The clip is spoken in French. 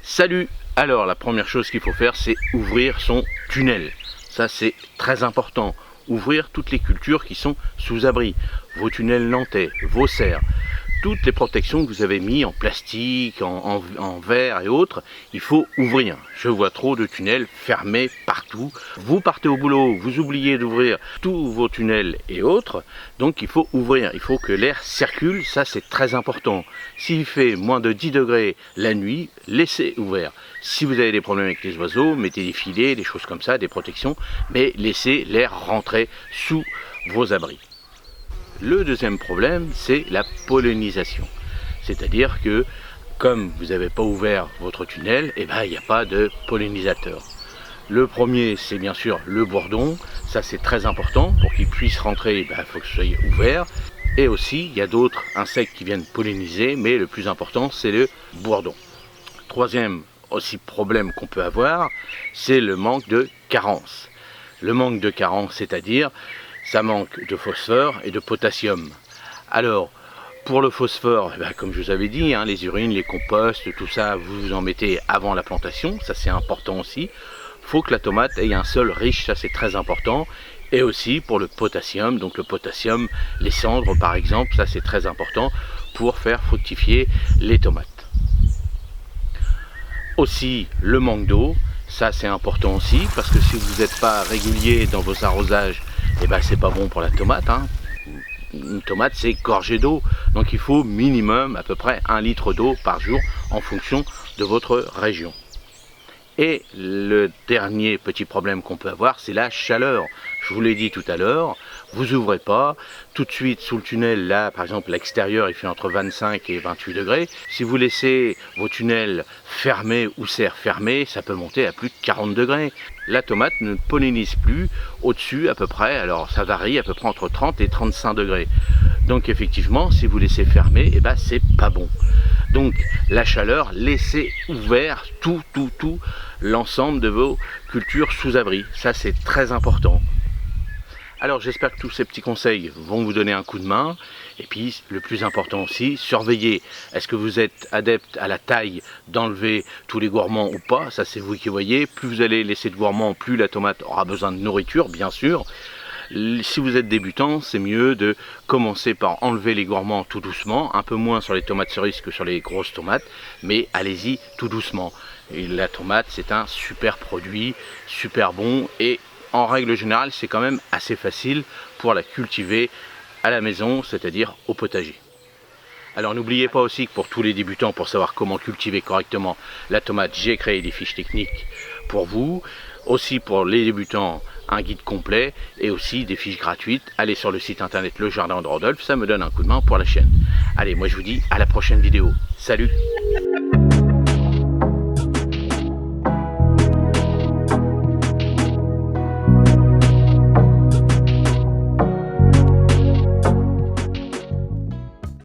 Salut! Alors la première chose qu'il faut faire, c'est ouvrir son tunnel. Ça c'est très important. Ouvrir toutes les cultures qui sont sous abri. Vos tunnels nantais, vos serres, toutes les protections que vous avez mis en plastique, en verre et autres, il faut ouvrir. Je vois trop de tunnels fermés partout. Vous partez au boulot, vous oubliez d'ouvrir tous vos tunnels et autres, donc il faut ouvrir. Il faut que l'air circule, ça c'est très important. S'il fait moins de 10 degrés la nuit, laissez ouvert. Si vous avez des problèmes avec les oiseaux, mettez des filets, des choses comme ça, des protections, mais laissez l'air rentrer sous vos abris. Le deuxième problème, c'est la pollinisation. C'est-à-dire que, comme vous n'avez pas ouvert votre tunnel, il n'y a pas de pollinisateur. Le premier, c'est bien sûr le bourdon. Ça, c'est très important. Pour qu'il puisse rentrer, il faut que ce soit ouvert. Et aussi, il y a d'autres insectes qui viennent polliniser, mais le plus important, c'est le bourdon. Troisième aussi problème qu'on peut avoir, c'est le manque de carence. Le manque de carence, c'est-à-dire ça manque de phosphore et de potassium. Alors, pour le phosphore, comme je vous avais dit, les urines, les composts, tout ça, vous en mettez avant la plantation, ça c'est important aussi. Il faut que la tomate ait un sol riche, ça c'est très important. Et aussi pour le potassium, donc le potassium, les cendres par exemple, ça c'est très important pour faire fructifier les tomates. Aussi le manque d'eau, ça c'est important aussi, parce que si vous n'êtes pas régulier dans vos arrosages, c'est pas bon pour la tomate. Une tomate c'est gorgé d'eau, donc il faut minimum à peu près 1 litre d'eau par jour en fonction de votre région. Et le dernier petit problème qu'on peut avoir, c'est la chaleur. Je vous l'ai dit tout à l'heure, vous ouvrez pas tout de suite sous le tunnel, là par exemple l'extérieur il fait entre 25 et 28 degrés. Si vous laissez vos tunnels fermés ou serres fermées, ça peut monter à plus de 40 degrés. La tomate ne pollinise plus au-dessus à peu près, alors ça varie à peu près entre 30 et 35 degrés. Donc effectivement, si vous laissez fermer, c'est pas bon. Donc la chaleur, laissez ouvert tout l'ensemble de vos cultures sous abri. Ça c'est très important. Alors j'espère que tous ces petits conseils vont vous donner un coup de main. Et puis le plus important aussi, surveillez. Est-ce que vous êtes adepte à la taille d'enlever tous les gourmands ou pas? Ça c'est vous qui voyez. Plus vous allez laisser de gourmands, plus la tomate aura besoin de nourriture, bien sûr. Si vous êtes débutant, c'est mieux de commencer par enlever les gourmands tout doucement, un peu moins sur les tomates cerises que sur les grosses tomates, mais allez-y tout doucement. Et la tomate, c'est un super produit, super bon, et en règle générale, c'est quand même assez facile pour la cultiver à la maison, c'est-à-dire au potager. Alors n'oubliez pas aussi que pour tous les débutants, pour savoir comment cultiver correctement la tomate, j'ai créé des fiches techniques pour vous. Aussi pour les débutants, un guide complet et aussi des fiches gratuites. Allez sur le site internet Le Jardin de Rodolphe, ça me donne un coup de main pour la chaîne. Allez, moi je vous dis à la prochaine vidéo. Salut!